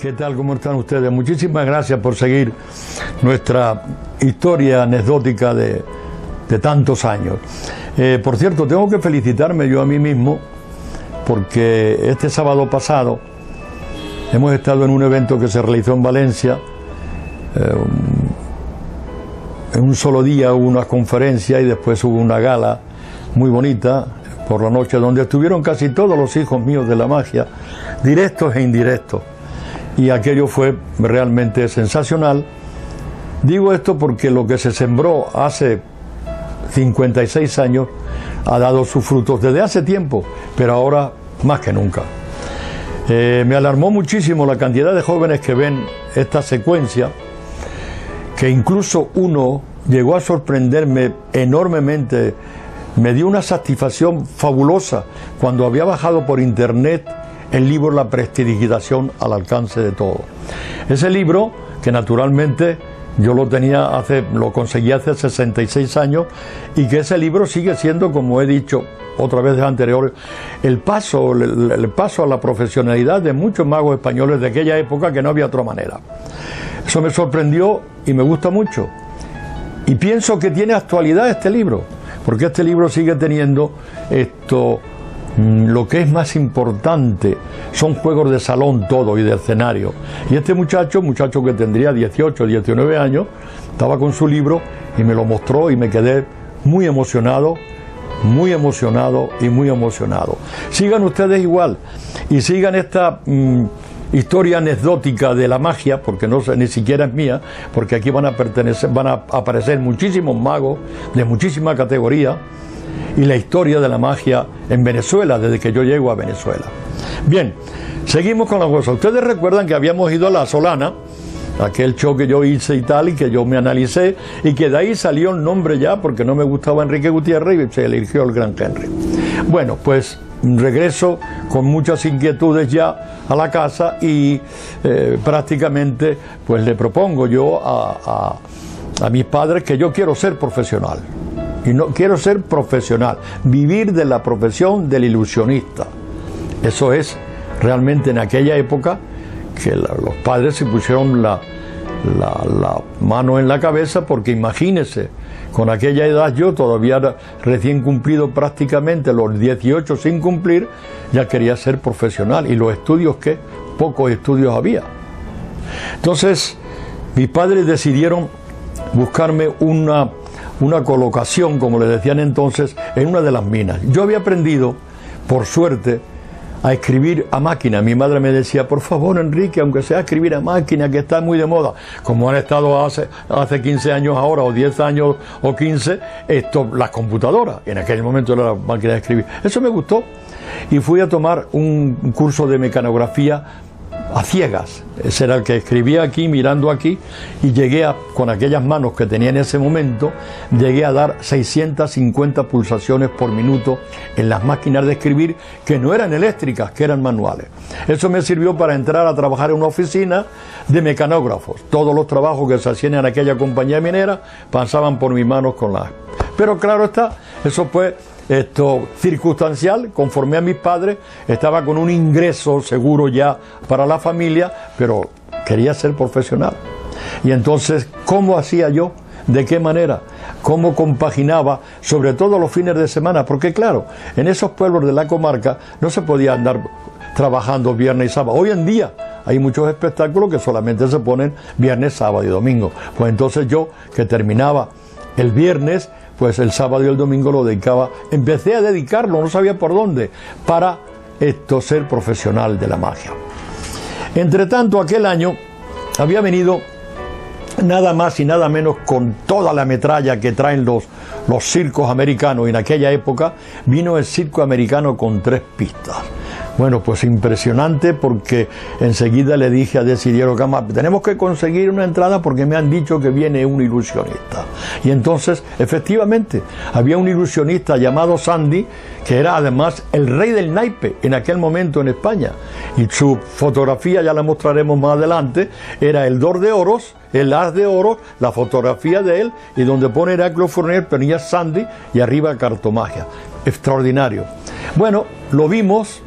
¿Qué tal? ¿Cómo están ustedes? Muchísimas gracias por seguir nuestra historia anecdótica de tantos años. Por cierto, tengo que felicitarme yo a mí mismo porque este sábado pasado hemos estado en un evento que se realizó en Valencia. En un solo día hubo una conferencia y después hubo una gala muy bonita por la noche donde estuvieron casi todos los hijos míos de la magia, directos e indirectos. Y aquello fue realmente sensacional. Digo esto porque lo que se sembró hace 56 años ha dado sus frutos desde hace tiempo, pero ahora más que nunca. Me alarmó muchísimo la cantidad de jóvenes que ven esta secuencia, que incluso uno llegó a sorprenderme enormemente. Me dio una satisfacción fabulosa cuando había bajado por internet el libro La prestidigitación al alcance de todos. Ese libro, que naturalmente yo lo conseguí hace 66 años, y que ese libro sigue siendo, como he dicho otra vez anteriores, el paso a la profesionalidad de muchos magos españoles de aquella época, que no había otra manera. Eso me sorprendió y me gusta mucho. Y pienso que tiene actualidad este libro, porque este libro sigue teniendo lo que es más importante, son juegos de salón todo y de escenario. Y este muchacho que tendría 18, 19 años, estaba con su libro y me lo mostró y me quedé muy emocionado y muy emocionado. Sigan ustedes igual y sigan esta historia anecdótica de la magia, porque ni siquiera es mía, porque aquí van a aparecer muchísimos magos de muchísima categoría, y la historia de la magia en Venezuela, desde que yo llego a Venezuela. Bien, seguimos con la cosa. Ustedes recuerdan que habíamos ido a La Solana, aquel show que yo hice y tal, y que yo me analicé, y que de ahí salió el nombre ya, porque no me gustaba Enrique Gutiérrez y se eligió el Gran Henry. Bueno, pues regreso con muchas inquietudes ya a la casa y prácticamente pues le propongo yo a mis padres que yo quiero ser profesional. Y no quiero ser profesional, vivir de la profesión del ilusionista. Eso es realmente en aquella época que los padres se pusieron la mano en la cabeza, porque imagínense, con aquella edad yo todavía recién cumplido prácticamente los 18 sin cumplir, ya quería ser profesional. Y los estudios, ¿qué? Pocos estudios había. Entonces mis padres decidieron buscarme una colocación, como le decían entonces, en una de las minas. Yo había aprendido, por suerte, a escribir a máquina. Mi madre me decía, por favor, Enrique, aunque sea escribir a máquina, que está muy de moda, como han estado hace 15 años ahora, o 10 años, o 15, las computadoras. En aquel momento era la máquina de escribir. Eso me gustó. Y fui a tomar un curso de mecanografía a ciegas. Ese era el que escribía aquí, mirando aquí, y llegué con aquellas manos que tenía en ese momento, llegué a dar 650 pulsaciones por minuto en las máquinas de escribir, que no eran eléctricas, que eran manuales. Eso me sirvió para entrar a trabajar en una oficina de mecanógrafos. Todos los trabajos que se hacían en aquella compañía minera pasaban por mis manos con las... Pero claro está, eso fue circunstancial, conforme a mis padres, estaba con un ingreso seguro ya para la familia, pero quería ser profesional. Y entonces, ¿cómo hacía yo? ¿De qué manera? ¿Cómo compaginaba? Sobre todo los fines de semana, porque claro, en esos pueblos de la comarca no se podía andar trabajando viernes y sábado. Hoy en día hay muchos espectáculos que solamente se ponen viernes, sábado y domingo. Pues entonces yo, que terminaba el viernes, pues el sábado y el domingo lo dedicaba, empecé a dedicarlo, no sabía por dónde, para ser profesional de la magia. Entre tanto, aquel año había venido nada más y nada menos, con toda la metralla que traen los circos americanos, y en aquella época vino el circo americano con 3 pistas. Bueno, pues impresionante, porque enseguida le dije a Desiderio Cama, tenemos que conseguir una entrada porque me han dicho que viene un ilusionista. Y entonces, efectivamente, había un ilusionista llamado Sandy, que era además el rey del naipe en aquel momento en España. Y su fotografía, ya la mostraremos más adelante, era el dor de oros, el as de oro, la fotografía de él, y donde pone Heraclio Fournier ponía Sandy y arriba Cartomagia. Extraordinario. Bueno, lo vimos.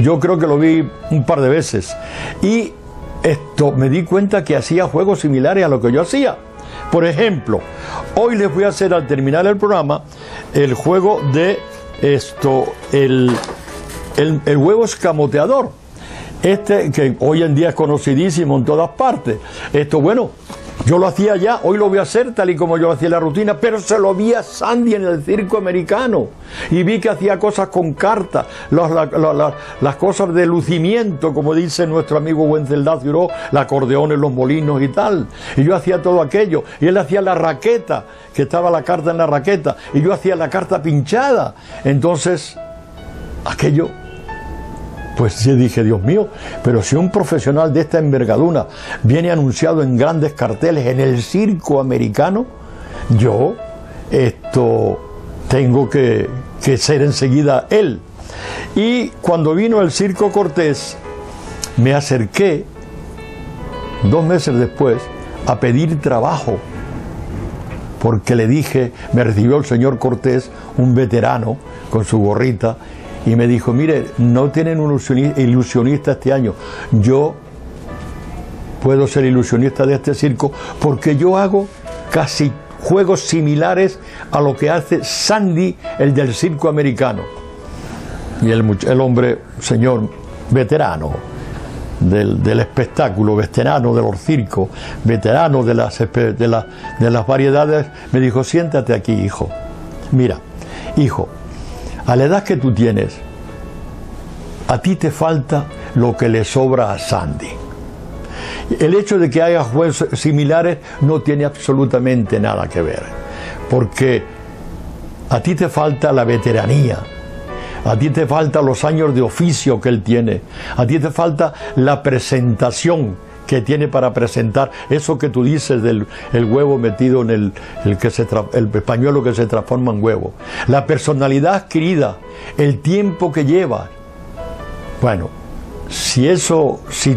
Yo creo que lo vi un par de veces y me di cuenta que hacía juegos similares a lo que yo hacía. Por ejemplo, hoy les voy a hacer, al terminar el programa, el juego de el huevo escamoteador. Que hoy en día es conocidísimo en todas partes. Bueno, yo lo hacía ya, hoy lo voy a hacer tal y como yo hacía la rutina, pero se lo vi a Sandy en el circo americano y vi que hacía cosas con cartas, las cosas de lucimiento, como dice nuestro amigo Wenceslao Ciuró, el acordeón en los molinos y tal, y yo hacía todo aquello, y él hacía la raqueta, que estaba la carta en la raqueta, y yo hacía la carta pinchada. Entonces, aquello, pues yo dije, Dios mío, pero si un profesional de esta envergadura viene anunciado en grandes carteles en el circo americano, yo tengo que ser enseguida él. Y cuando vino el Circo Cortés, me acerqué 2 meses después a pedir trabajo, porque le dije, me recibió el señor Cortés, un veterano con su gorrita, y me dijo, mire, no tienen un ilusionista este año. Yo puedo ser ilusionista de este circo porque yo hago casi juegos similares a lo que hace Sandy, el del circo americano. Y el hombre, señor veterano del espectáculo, veterano de los circos, veterano de las variedades, me dijo, siéntate aquí, hijo. Mira, hijo, a la edad que tú tienes, a ti te falta lo que le sobra a Sandy. El hecho de que haya juegos similares no tiene absolutamente nada que ver, porque a ti te falta la veteranía, a ti te falta los años de oficio que él tiene, a ti te falta la presentación que tiene para presentar eso que tú dices del huevo metido en el pañuelo que se transforma en huevo, la personalidad adquirida, el tiempo que lleva. Bueno, si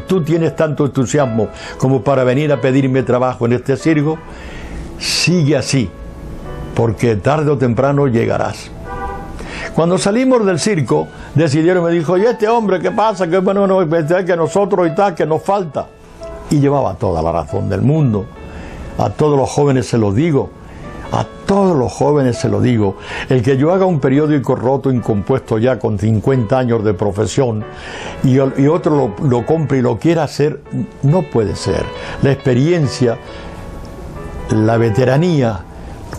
tú tienes tanto entusiasmo como para venir a pedirme trabajo en este circo, sigue así, porque tarde o temprano llegarás. Cuando salimos del circo, decidieron, me dijo, ¿y este hombre qué pasa? Que bueno, no, que nosotros y tal, que nos falta. Y llevaba toda la razón del mundo. A todos los jóvenes se lo digo, a todos los jóvenes se lo digo, el que yo haga un periódico roto, incompuesto ya con 50 años de profesión y otro lo compre y lo quiera hacer, no puede ser. La experiencia, la veteranía,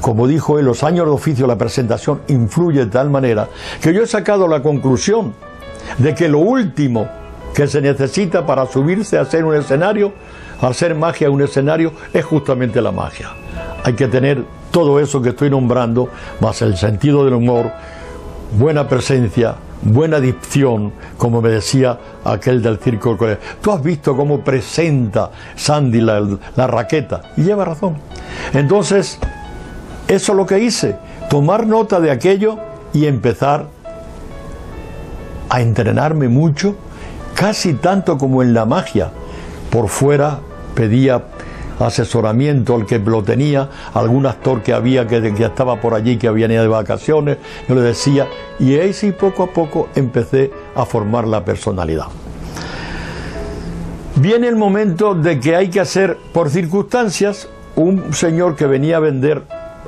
como dijo él, los años de oficio, la presentación influye de tal manera que yo he sacado la conclusión de que lo último que se necesita para subirse a hacer un escenario, a hacer magia en un escenario, es justamente la magia. Hay que tener todo eso que estoy nombrando, más el sentido del humor, buena presencia, buena dicción, como me decía aquel del circo del colegio. Tú has visto cómo presenta Sandy la raqueta, y lleva razón. Entonces, eso es lo que hice, tomar nota de aquello y empezar a entrenarme mucho, casi tanto como en la magia. Por fuera pedía asesoramiento al que lo tenía, algún actor que había que estaba por allí, que venía de vacaciones, yo le decía, y ahí sí poco a poco empecé a formar la personalidad. Viene el momento de que hay que hacer, por circunstancias, un señor que venía a vender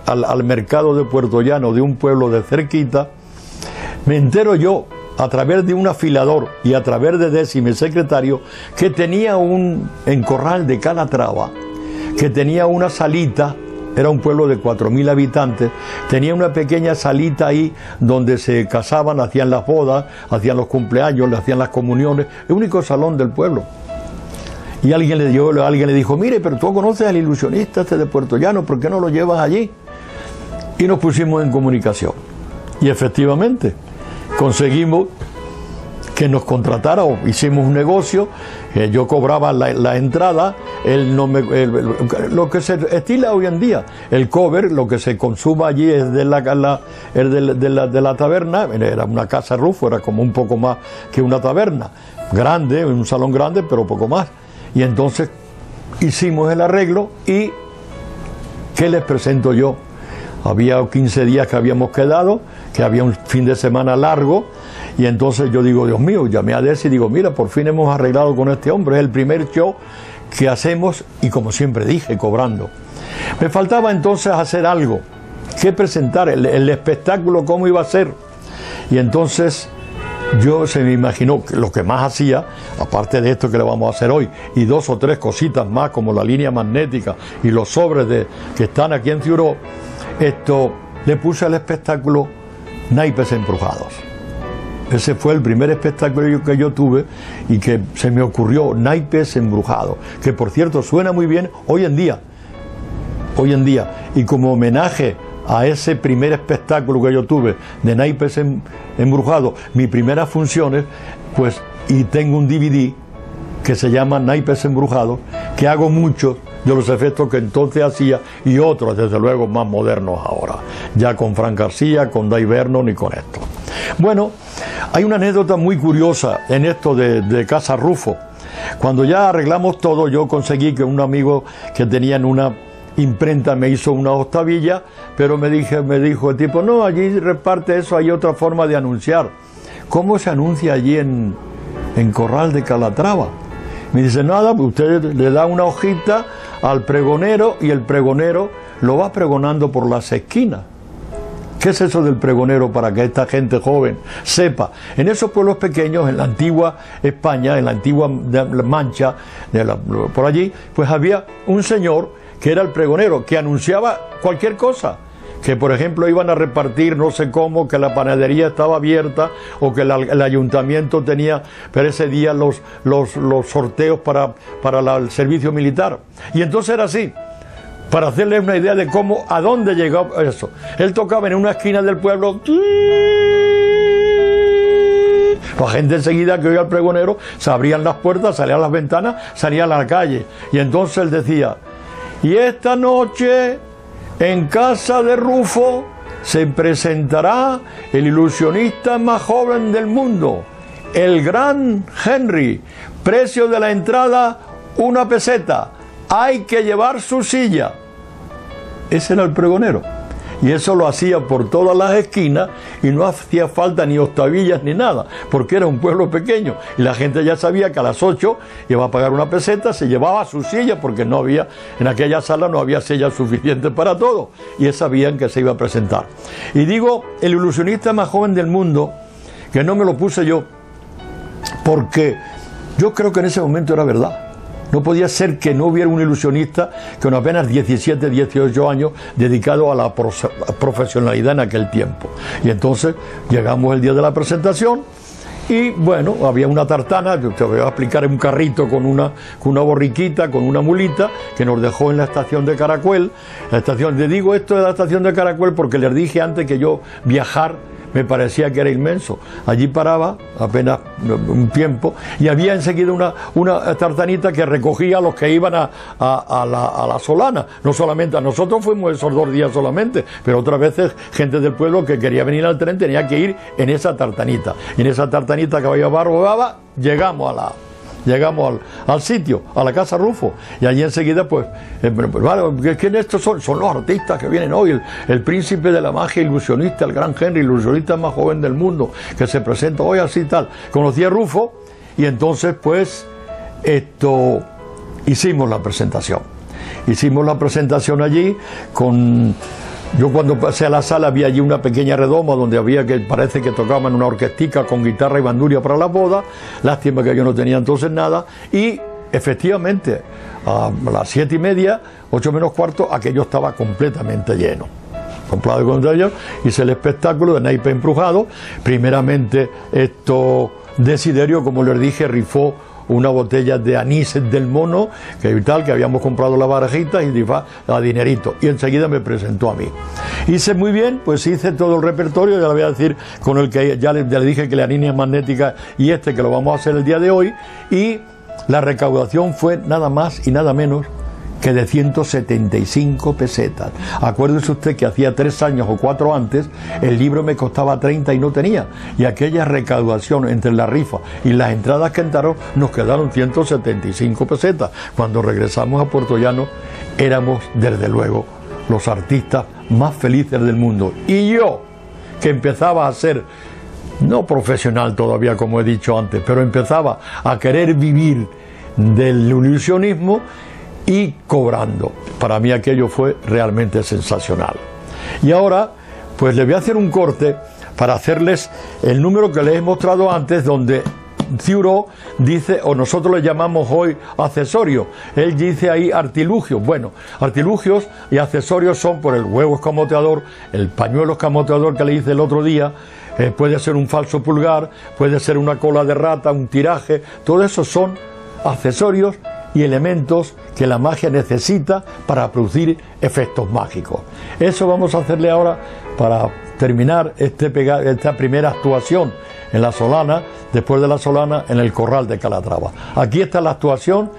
al mercado de Puerto Llano, de un pueblo de cerquita, me entero yo, a través de un afilador y a través de Décimo, secretario, que tenía en Corral de Calatrava, que tenía una salita, era un pueblo de 4.000 habitantes, tenía una pequeña salita ahí donde se casaban, hacían las bodas, hacían los cumpleaños, hacían las comuniones, el único salón del pueblo. Y alguien le dijo, mire, pero tú conoces al ilusionista este de Puerto Llano, ¿por qué no lo llevas allí? Y nos pusimos en comunicación. Y efectivamente, conseguimos que nos contratara, o hicimos un negocio, yo cobraba la entrada, lo que se estila hoy en día, el cover, lo que se consuma allí es de la taberna, era una casa rufo, era como un poco más que una taberna, grande, un salón grande, pero poco más. Y entonces hicimos el arreglo y ¿qué les presento yo? Había 15 días que habíamos quedado, que había un fin de semana largo, Y entonces yo digo, Dios mío, llamé a Desi y digo, mira, por fin hemos arreglado con este hombre, es el primer show que hacemos y, como siempre dije, cobrando. Me faltaba entonces hacer algo, que presentar, el espectáculo, cómo iba a ser. Y entonces se me imaginó que lo que más hacía, aparte de esto que le vamos a hacer hoy, y 2 o 3 cositas más, como la línea magnética y los sobres que están aquí en Ciuró, le puse al espectáculo Naipes Embrujados. Ese fue el primer espectáculo que yo tuve y que se me ocurrió, Naipes Embrujados, que por cierto suena muy bien hoy en día, y como homenaje a ese primer espectáculo que yo tuve de Naipes Embrujados, mis primeras funciones, pues, y tengo un DVD que se llama Naipes Embrujados, que hago muchos de los efectos que entonces hacía y otros, desde luego, más modernos ahora, ya con Fran García, con Dave Vernon y con esto. Bueno, hay una anécdota muy curiosa en esto de Casa Rufo. Cuando ya arreglamos todo, yo conseguí que un amigo que tenía en una imprenta me hizo una octavilla, pero me dijo el tipo, no, allí reparte eso, hay otra forma de anunciar. ¿Cómo se anuncia allí en Corral de Calatrava? Me dice, nada, usted le da una hojita al pregonero y el pregonero lo va pregonando por las esquinas. ¿Qué es eso del pregonero? Para que esta gente joven sepa. En esos pueblos pequeños, en la antigua España, en la antigua Mancha, por allí, pues había un señor que era el pregonero, que anunciaba cualquier cosa. Que por ejemplo iban a repartir no sé cómo, que la panadería estaba abierta o que el ayuntamiento tenía, pero ese día los sorteos para el servicio militar. Y entonces era así. Para hacerles una idea de a dónde llegó eso. Él tocaba en una esquina del pueblo. La gente enseguida que oía al pregonero, se abrían las puertas, salían las ventanas, salían a la calle. Y entonces él decía, y esta noche en casa de Rufo se presentará el ilusionista más joven del mundo, el gran Henry. Precio de la entrada, 1 peseta. Hay que llevar su silla. Ese era el pregonero. Y eso lo hacía por todas las esquinas y no hacía falta ni octavillas ni nada, porque era un pueblo pequeño y la gente ya sabía que a las 8 iba a pagar 1 peseta, se llevaba su silla, porque no había, en aquella sala no había sillas suficientes para todo, y sabían que se iba a presentar. Y digo, el ilusionista más joven del mundo, que no me lo puse yo, porque yo creo que en ese momento era verdad. No podía ser que no hubiera un ilusionista con apenas 17, 18 años dedicado a la profesionalidad en aquel tiempo. Y entonces llegamos el día de la presentación y bueno, había una tartana, te voy a explicar, en un carrito con una borriquita, con una mulita, que nos dejó en la estación de Caracuel. Le digo esto de la estación de Caracuel porque les dije antes que yo viajar me parecía que era inmenso. Allí paraba apenas un tiempo y había enseguida una tartanita que recogía a los que iban a la Solana. No solamente a nosotros fuimos esos 2 días solamente, pero otras veces gente del pueblo que quería venir al tren tenía que ir en esa tartanita. Y en esa tartanita que había barro, llegamos al sitio, a la Casa Rufo, y allí enseguida pues ¿quiénes estos son? Son los artistas que vienen hoy, el príncipe de la magia ilusionista, el gran Henry, el ilusionista más joven del mundo, que se presenta hoy así tal. Conocí a Rufo y entonces pues hicimos la presentación allí con... Yo cuando pasé a la sala vi allí una pequeña redoma donde parece que tocaban una orquestica con guitarra y bandurria para la boda. Lástima que yo no tenía entonces nada. Y efectivamente, a las 7:30, 8 menos cuarto, aquello estaba completamente lleno. Hice el espectáculo de Naipes Embrujados. Primeramente, Desiderio, como les dije, rifó una botella de anís del mono, que habíamos comprado la barajita y a dinerito, y enseguida me presentó a mí. Hice muy bien, pues hice todo el repertorio, ya le voy a decir, con el que ya le dije que la línea magnética y que lo vamos a hacer el día de hoy, y la recaudación fue nada más y nada menos que de 175 pesetas. Acuérdese usted que hacía 3 años o 4 antes el libro me costaba 30 y no tenía, y aquella recaudación entre la rifa y las entradas que entraron nos quedaron 175 pesetas. Cuando regresamos a Puerto Llano éramos desde luego los artistas más felices del mundo, y yo, que empezaba a ser no profesional todavía, como he dicho antes, pero empezaba a querer vivir del ilusionismo y cobrando. Para mí aquello fue realmente sensacional. Y ahora, pues les voy a hacer un corte para hacerles el número que les he mostrado antes, donde Thiroux dice, o nosotros le llamamos hoy accesorios, él dice ahí artilugios. Bueno, artilugios y accesorios son por el huevo escamoteador, el pañuelo escamoteador que le hice el otro día, puede ser un falso pulgar, puede ser una cola de rata, un tiraje, todo eso son accesorios y elementos que la magia necesita para producir efectos mágicos. Eso vamos a hacerle ahora para terminar esta primera actuación en la Solana, después de la Solana en el Corral de Calatrava. Aquí está la actuación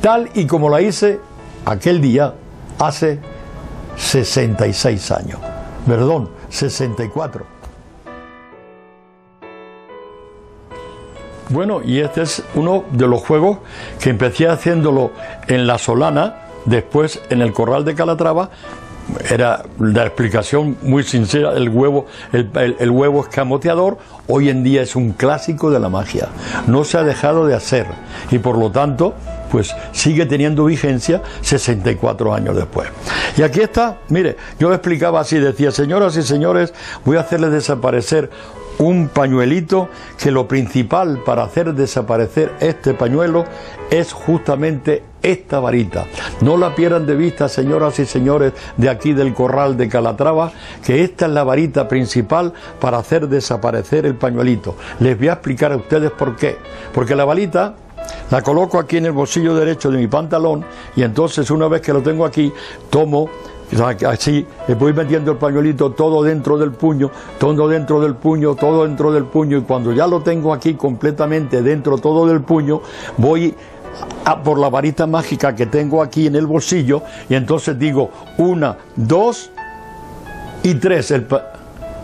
tal y como la hice aquel día hace 66 años. Perdón, 64. Bueno, y este es uno de los juegos que empecé haciéndolo en la Solana, después en el Corral de Calatrava. Era la explicación muy sincera, el huevo escamoteador hoy en día es un clásico de la magia, no se ha dejado de hacer y por lo tanto pues sigue teniendo vigencia 64 años después. Y aquí está, mire, yo lo explicaba así, decía, señoras y señores, voy a hacerles desaparecer un pañuelito, que lo principal para hacer desaparecer este pañuelo es justamente esta varita. No la pierdan de vista, señoras y señores de aquí del Corral de Calatrava, que esta es la varita principal para hacer desaparecer el pañuelito. Les voy a explicar a ustedes por qué. Porque la varita la coloco aquí en el bolsillo derecho de mi pantalón y entonces una vez que lo tengo aquí, tomo así, voy metiendo el pañuelito todo dentro del puño, todo dentro del puño, todo dentro del puño, y cuando ya lo tengo aquí completamente dentro todo del puño, voy por la varita mágica que tengo aquí en el bolsillo y entonces digo 1, 2 y 3.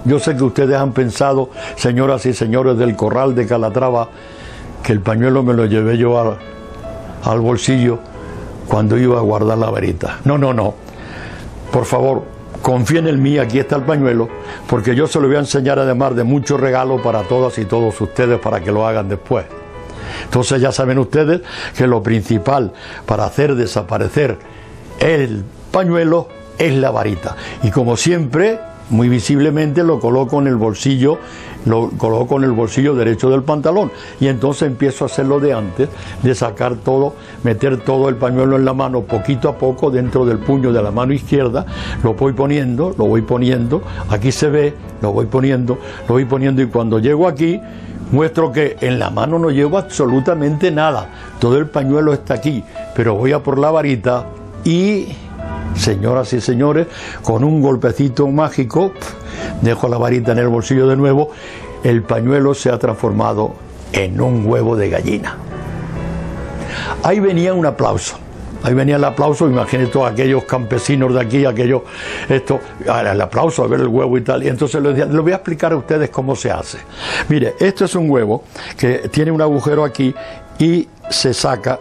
Yo sé que ustedes han pensado, señoras y señores del Corral de Calatrava, que el pañuelo me lo llevé yo al bolsillo cuando iba a guardar la varita. No, no, no. Por favor, confíen en mí, aquí está el pañuelo, porque yo se lo voy a enseñar además de muchos regalos para todas y todos ustedes para que lo hagan después. Entonces ya saben ustedes que lo principal para hacer desaparecer el pañuelo es la varita. Y como siempre, muy visiblemente lo coloco en el bolsillo, derecho del pantalón y entonces empiezo a hacerlo de antes, de sacar todo, meter todo el pañuelo en la mano poquito a poco dentro del puño de la mano izquierda, lo voy poniendo, aquí se ve, lo voy poniendo y cuando llego aquí muestro que en la mano no llevo absolutamente nada, todo el pañuelo está aquí, pero voy a por la varita y, señoras y señores, con un golpecito mágico, dejo la varita en el bolsillo de nuevo, el pañuelo se ha transformado en un huevo de gallina. Ahí venía un aplauso. Ahí venía el aplauso, imagínense todos aquellos campesinos de aquí, el aplauso a ver el huevo y tal. Y entonces les voy a explicar a ustedes cómo se hace. Mire, esto es un huevo que tiene un agujero aquí y se saca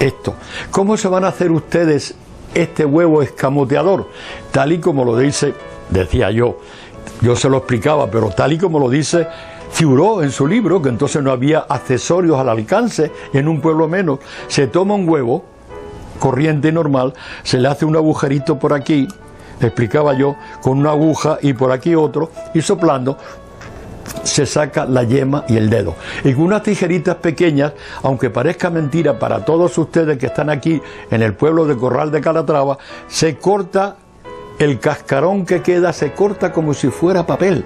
esto. ¿Cómo se van a hacer ustedes este huevo escamoteador? Tal y como lo decía yo se lo explicaba, pero tal y como lo dice Thiroux en su libro, que entonces no había accesorios al alcance en un pueblo menos, se toma un huevo corriente y normal, se le hace un agujerito por aquí, le explicaba yo, con una aguja y por aquí otro, y soplando se saca la yema y el dedo. Y con unas tijeritas pequeñas, aunque parezca mentira para todos ustedes que están aquí en el pueblo de Corral de Calatrava, se corta el cascarón que queda, se corta como si fuera papel.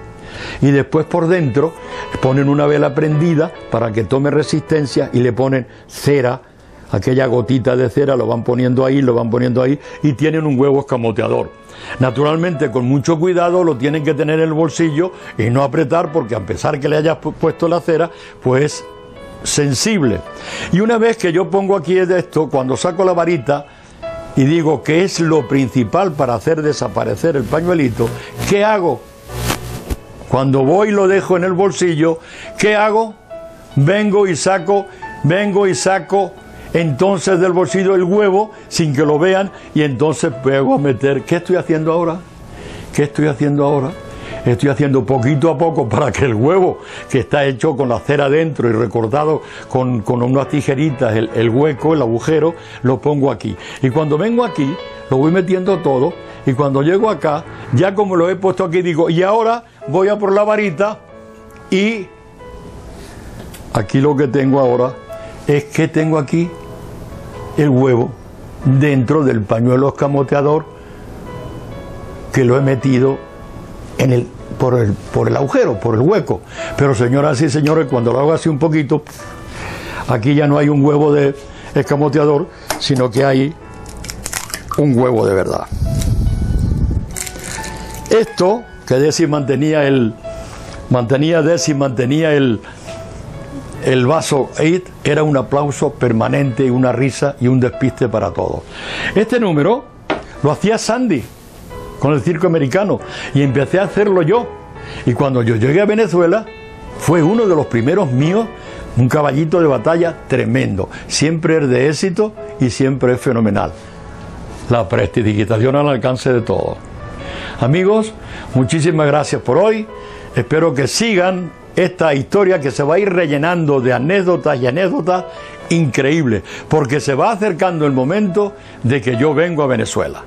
Y después por dentro ponen una vela prendida para que tome resistencia y le ponen cera, aquella gotita de cera, lo van poniendo ahí y tienen un huevo escamoteador. Naturalmente, con mucho cuidado, lo tienen que tener en el bolsillo y no apretar, porque a pesar que le hayas puesto la cera, pues sensible. Y una vez que yo pongo aquí esto, cuando saco la varita y digo que es lo principal para hacer desaparecer el pañuelito, ¿qué hago? Cuando voy y lo dejo en el bolsillo, ¿qué hago? Vengo y saco entonces del bolsillo el huevo sin que lo vean y entonces pego a meter. ¿Qué estoy haciendo ahora? estoy haciendo poquito a poco para que el huevo, que está hecho con la cera dentro y recortado con unas tijeritas el hueco, el agujero, lo pongo aquí. Y cuando vengo aquí, lo voy metiendo todo, y cuando llego acá, ya como lo he puesto aquí, digo, y ahora voy a por la varita, y aquí lo que tengo ahora es que tengo aquí el huevo dentro del pañuelo escamoteador que lo he metido por el agujero, por el hueco. Pero señoras y señores, cuando lo hago así un poquito, aquí ya no hay un huevo de escamoteador, sino que hay un huevo de verdad. Esto que Desi mantenía el vaso era un aplauso permanente y una risa y un despiste para todos. Este número lo hacía Sandy con el circo americano y empecé a hacerlo yo. Y cuando yo llegué a Venezuela, fue uno de los primeros míos, un caballito de batalla tremendo. Siempre es de éxito y siempre es fenomenal. La prestidigitación al alcance de todos. Amigos, muchísimas gracias por hoy. Espero que sigan esta historia que se va a ir rellenando de anécdotas y anécdotas increíbles, porque se va acercando el momento de que yo vengo a Venezuela.